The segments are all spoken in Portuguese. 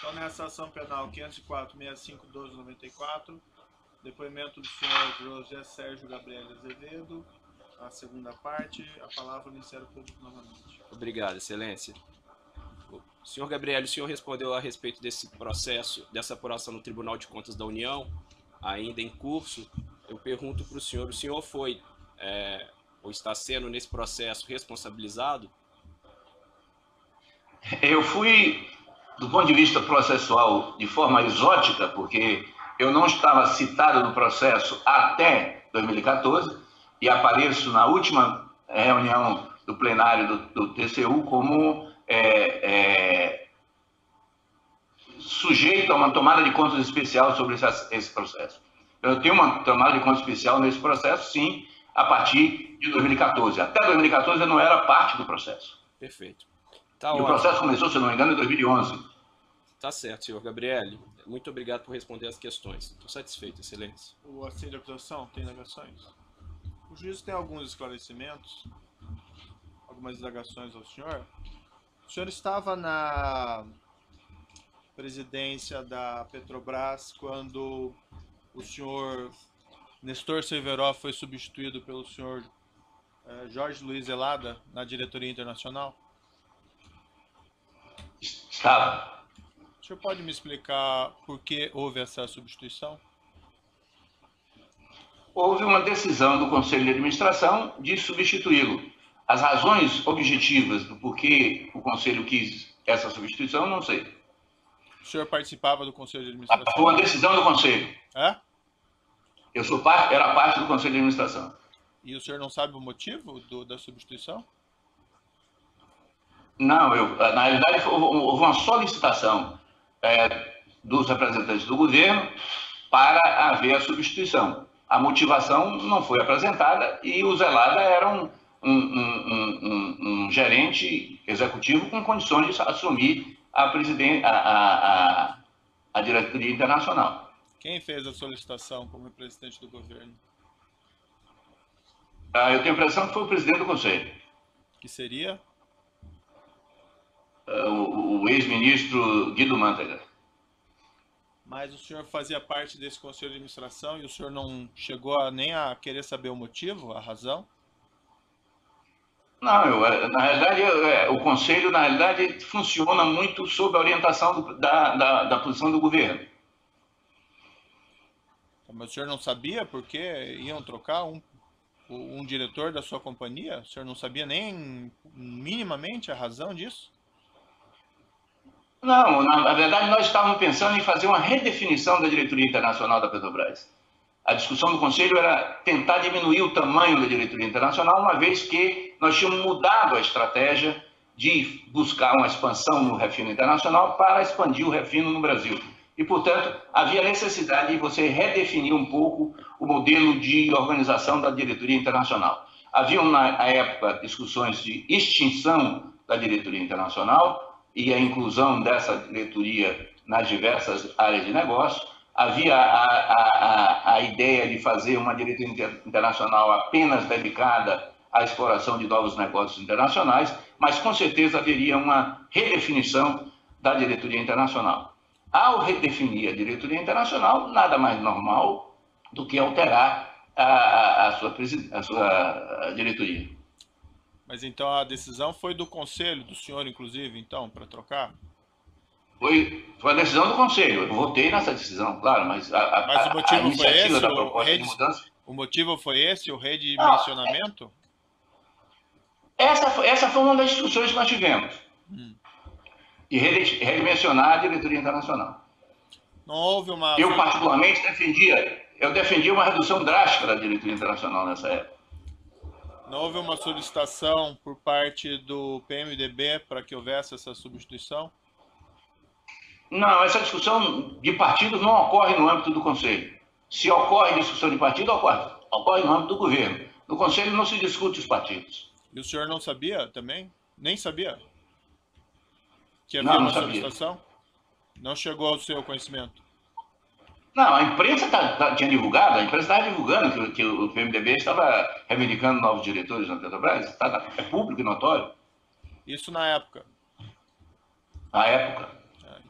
Então, nessa ação penal 504.65.12.94, depoimento do senhor José Sérgio Gabriel Azevedo, a segunda parte, a palavra ao Ministério Público novamente. Obrigado, Excelência. Senhor Gabriel, o senhor respondeu a respeito desse processo, dessa apuração no Tribunal de Contas da União, ainda em curso. Eu pergunto para o senhor foi ou está sendo nesse processo responsabilizado? Eu fui, do ponto de vista processual, de forma exótica, porque eu não estava citado no processo até 2014 e apareço na última reunião do plenário do TCU como sujeito a uma tomada de contas especial sobre esse processo. Eu tenho uma tomada de contas especial nesse processo, sim, a partir de 2014. Até 2014 eu não era parte do processo. Perfeito. Tá, e o processo começou, se eu não me engano, em 2011. Tá certo, senhor Gabriel. Muito obrigado por responder as questões. Estou satisfeito, Excelência. O assistente de acusação tem indagações? O juiz tem alguns esclarecimentos, algumas indagações ao senhor. O senhor estava na presidência da Petrobras quando o senhor Nestor Severo foi substituído pelo senhor Jorge Luiz Elada na diretoria internacional? Estava. O senhor pode me explicar por que houve essa substituição? Houve uma decisão do Conselho de Administração de substituí-lo. As razões objetivas do porquê o Conselho quis essa substituição, não sei. O senhor participava do Conselho de Administração? Foi uma decisão do Conselho. É? Eu era parte do Conselho de Administração. E o senhor não sabe o motivo da substituição? Não, na realidade houve uma solicitação dos representantes do governo para haver a substituição. A motivação não foi apresentada e o Zelada era um gerente executivo com condições de assumir a diretoria internacional. Quem fez a solicitação como representante do governo? Eu tenho a impressão que foi o presidente do Conselho. Que seria? O ex-ministro Guido Mantega. Mas o senhor fazia parte desse Conselho de Administração e o senhor não chegou nem a querer saber o motivo, a razão? Não, na realidade, o Conselho, na realidade, funciona muito sob a orientação da posição do governo. Mas o senhor não sabia por que iam trocar um diretor da sua companhia? O senhor não sabia nem minimamente a razão disso? Não, na verdade nós estávamos pensando em fazer uma redefinição da diretoria internacional da Petrobras. A discussão do Conselho era tentar diminuir o tamanho da diretoria internacional, uma vez que nós tínhamos mudado a estratégia de buscar uma expansão no refino internacional para expandir o refino no Brasil. E, portanto, havia necessidade de você redefinir um pouco o modelo de organização da diretoria internacional. Haviam, na época, discussões de extinção da diretoria internacional e a inclusão dessa diretoria nas diversas áreas de negócio. Havia a ideia de fazer uma diretoria internacional apenas dedicada à exploração de novos negócios internacionais, mas com certeza haveria uma redefinição da diretoria internacional. Ao redefinir a diretoria internacional, nada mais normal do que alterar a sua diretoria. Mas então a decisão foi do Conselho, do senhor inclusive, então, para trocar? Foi a decisão do Conselho. Eu votei nessa decisão, claro, mas o motivo a iniciativa foi esse, da proposta de mudança... O motivo foi esse, o redimensionamento? Essa foi uma das discussões que nós tivemos. De redimensionar a diretoria internacional. Não houve uma... Eu, particularmente, defendia uma redução drástica da diretoria internacional nessa época. Não houve uma solicitação por parte do PMDB para que houvesse essa substituição? Não, essa discussão de partidos não ocorre no âmbito do Conselho. Se ocorre discussão de partido, ocorre no âmbito do governo. No Conselho não se discute os partidos. E o senhor não sabia também? Nem sabia? Que havia uma solicitação? Não chegou ao seu conhecimento? Não, a imprensa tinha divulgado, a imprensa estava divulgando que o PMDB estava reivindicando novos diretores na Petrobras. É público e notório. Isso na época? Na época.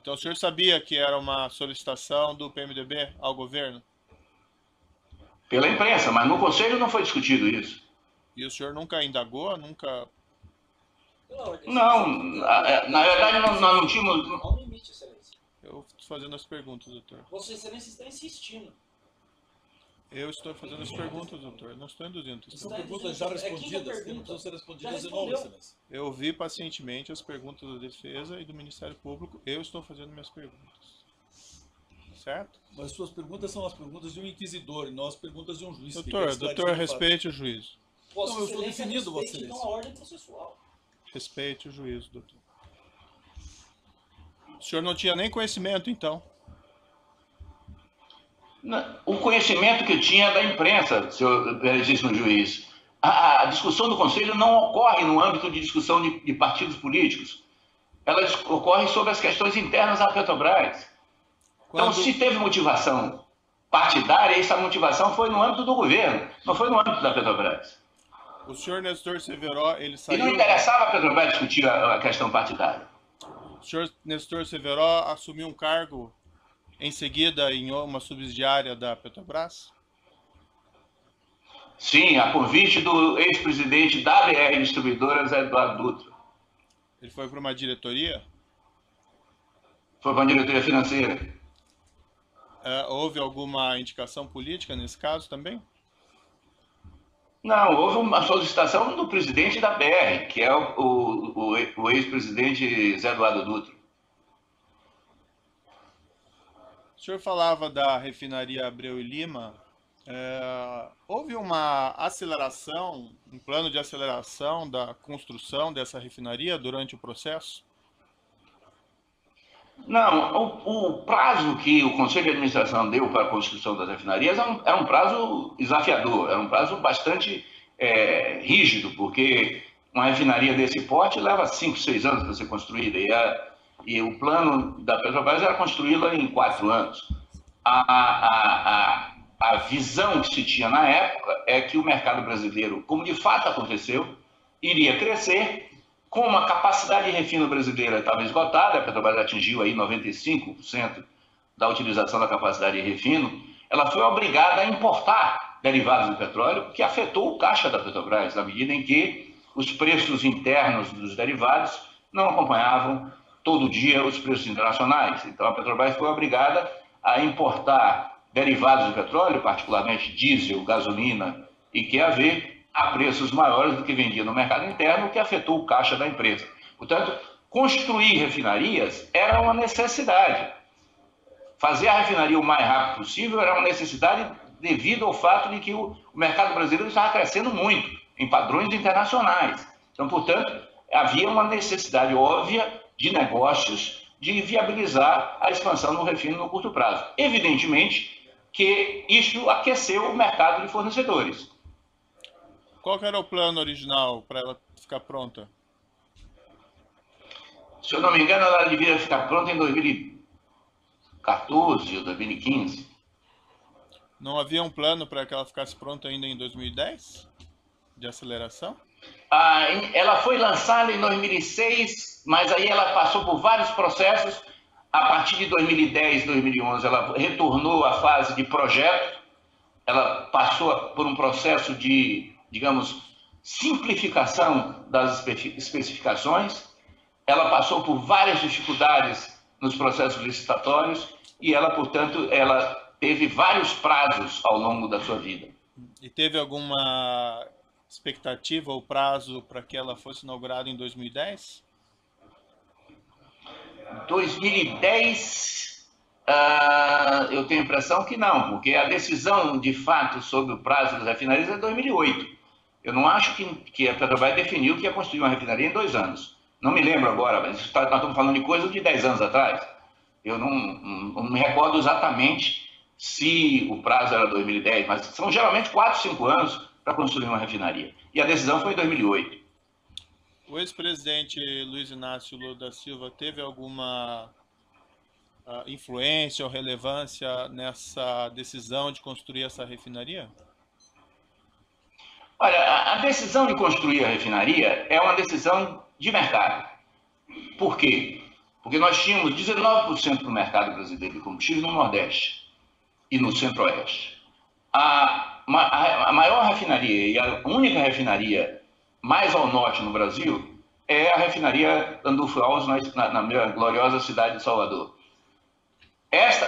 Então o senhor sabia que era uma solicitação do PMDB ao governo? Pela imprensa, mas no Conselho não foi discutido isso. E o senhor nunca indagou, nunca... Não, na verdade nós não tínhamos... Há um limite, Excelência. Eu estou fazendo as perguntas, doutor. Vossa Excelência está insistindo. Eu estou fazendo as perguntas, doutor. Não estou induzindo. São Estou... perguntas já respondidas, que não precisam ser respondidas de novo, Excelência. Eu ouvi pacientemente as perguntas da Defesa e do Ministério Público. Eu estou fazendo minhas perguntas. Certo? Mas suas perguntas são as perguntas de um inquisidor e não as perguntas de um juiz. Doutor, respeite o juízo. Vossa Não, eu estou Excelência definindo, Vossa respeite, Excelência. então, a ordem processual. Respeite o juízo, doutor. O senhor não tinha nem conhecimento, então? O conhecimento que eu tinha da imprensa, senhor excelentíssimo juiz. A discussão do Conselho não ocorre no âmbito de discussão de partidos políticos. Ela ocorre sobre as questões internas da Petrobras. Então, se teve motivação partidária, essa motivação foi no âmbito do governo, não foi no âmbito da Petrobras. O senhor Nestor Severo, ele saiu... E não interessava a Petrobras discutir a questão partidária. O senhor Nestor Severo assumiu um cargo em seguida em uma subsidiária da Petrobras? Sim, a convite do ex-presidente da BR Distribuidoras, Eduardo Dutra. Ele foi para uma diretoria? Foi para a diretoria financeira. Houve alguma indicação política nesse caso também? Não, houve uma solicitação do presidente da BR, que é o ex-presidente Zé Eduardo Dutra. O senhor falava da refinaria Abreu e Lima. Houve uma aceleração, um plano de aceleração da construção dessa refinaria durante o processo? Não, o prazo que o Conselho de Administração deu para a construção das refinarias era um prazo desafiador, era um prazo bastante rígido, porque uma refinaria desse porte leva 5, 6 anos para ser construída, e o plano da Petrobras era construí-la em 4 anos. A visão que se tinha na época é que o mercado brasileiro, como de fato aconteceu, iria crescer. Como a capacidade de refino brasileira estava esgotada, a Petrobras atingiu aí 95% da utilização da capacidade de refino, ela foi obrigada a importar derivados do petróleo, que afetou o caixa da Petrobras, na medida em que os preços internos dos derivados não acompanhavam todo dia os preços internacionais. Então a Petrobras foi obrigada a importar derivados do petróleo, particularmente diesel, gasolina e QAV, a preços maiores do que vendia no mercado interno, o que afetou o caixa da empresa. Portanto, construir refinarias era uma necessidade. Fazer a refinaria o mais rápido possível era uma necessidade devido ao fato de que o mercado brasileiro estava crescendo muito, em padrões internacionais. Então, portanto, havia uma necessidade óbvia de negócios de viabilizar a expansão do refino no curto prazo. Evidentemente que isso aqueceu o mercado de fornecedores. Qual que era o plano original para ela ficar pronta? Se eu não me engano, ela devia ficar pronta em 2014 ou 2015. Não havia um plano para que ela ficasse pronta ainda em 2010? De aceleração? Ela foi lançada em 2006, mas aí ela passou por vários processos. A partir de 2010, 2011, ela retornou à fase de projeto. Ela passou por um processo de, digamos, simplificação das especificações. Ela passou por várias dificuldades nos processos licitatórios e ela, portanto, ela teve vários prazos ao longo da sua vida. E teve alguma expectativa ou prazo para que ela fosse inaugurada em 2010? 2010, eu tenho a impressão que não, porque a decisão de fato sobre o prazo das refinarias é 2008. Eu não acho que a Petrobras definiu que ia construir uma refinaria em 2 anos. Não me lembro agora, mas nós estamos falando de coisa de 10 anos atrás. Eu não me recordo exatamente se o prazo era 2010, mas são geralmente 4, 5 anos para construir uma refinaria. E a decisão foi em 2008. O ex-presidente Luiz Inácio Lula da Silva teve alguma influência ou relevância nessa decisão de construir essa refinaria? Olha, a decisão de construir a refinaria é uma decisão de mercado. Por quê? Porque nós tínhamos 19% do mercado brasileiro de combustível no Nordeste e no Centro-Oeste. A maior refinaria e a única refinaria mais ao norte no Brasil é a refinaria Landulfo Alves, na minha gloriosa cidade de Salvador.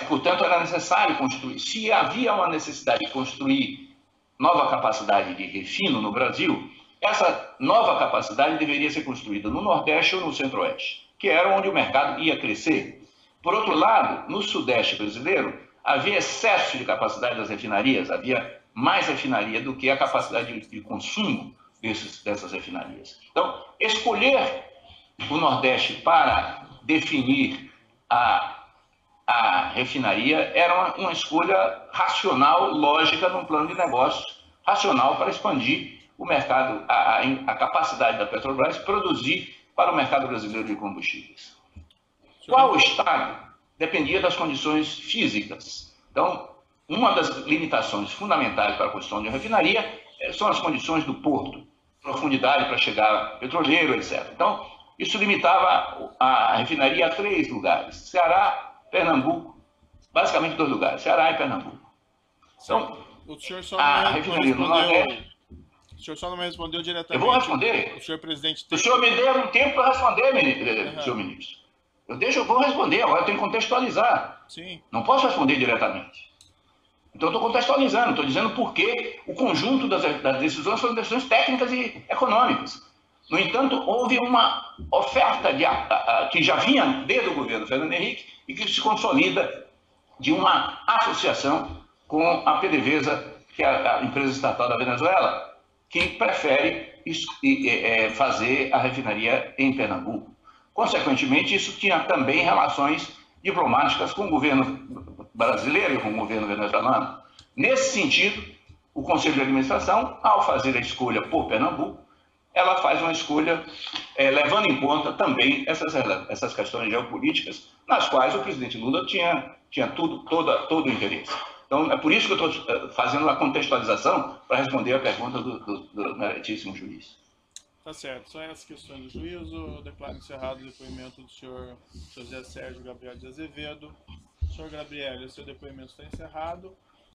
Portanto, era necessário construir. Se havia uma necessidade de construir nova capacidade de refino no Brasil, essa nova capacidade deveria ser construída no Nordeste ou no Centro-Oeste, que era onde o mercado ia crescer. Por outro lado, no Sudeste brasileiro, havia excesso de capacidade das refinarias, havia mais refinaria do que a capacidade de consumo dessas refinarias. Então, escolher o Nordeste para definir a refinaria era uma escolha racional, lógica, num plano de negócio, racional para expandir o mercado, a capacidade da Petrobras produzir para o mercado brasileiro de combustíveis. Qual estado dependia das condições físicas. Então, uma das limitações fundamentais para a construção de uma refinaria são as condições do porto, profundidade para chegar petroleiro, etc. Então, isso limitava a refinaria a 3 lugares: Ceará, Pernambuco, basicamente 2 lugares, Ceará e Pernambuco. Então, o senhor só a refinaria no Nordeste... O senhor só não me respondeu diretamente. Eu vou responder. O senhor presidente O senhor me deu um tempo para responder, senhor ministro. Eu vou responder, agora eu tenho que contextualizar. Sim. Não posso responder diretamente. Então, eu estou contextualizando, estou dizendo por que o conjunto das decisões foram decisões técnicas e econômicas. No entanto, houve uma oferta que já vinha desde o governo Fernando Henrique e que se consolida de uma associação com a PDVSA, que é a empresa estatal da Venezuela, que prefere fazer a refinaria em Pernambuco. Consequentemente, isso tinha também relações diplomáticas com o governo brasileiro e com o governo venezuelano. Nesse sentido, o Conselho de Administração, ao fazer a escolha por Pernambuco, ela faz uma escolha levando em conta também essas questões geopolíticas, nas quais o presidente Lula tinha todo o interesse. Então, é por isso que eu estou fazendo a contextualização para responder a pergunta do meritíssimo juiz. Tá certo. São essas questões do juízo. Eu declaro encerrado o depoimento do senhor José Sérgio Gabriel de Azevedo. Senhor Gabriel, o seu depoimento está encerrado.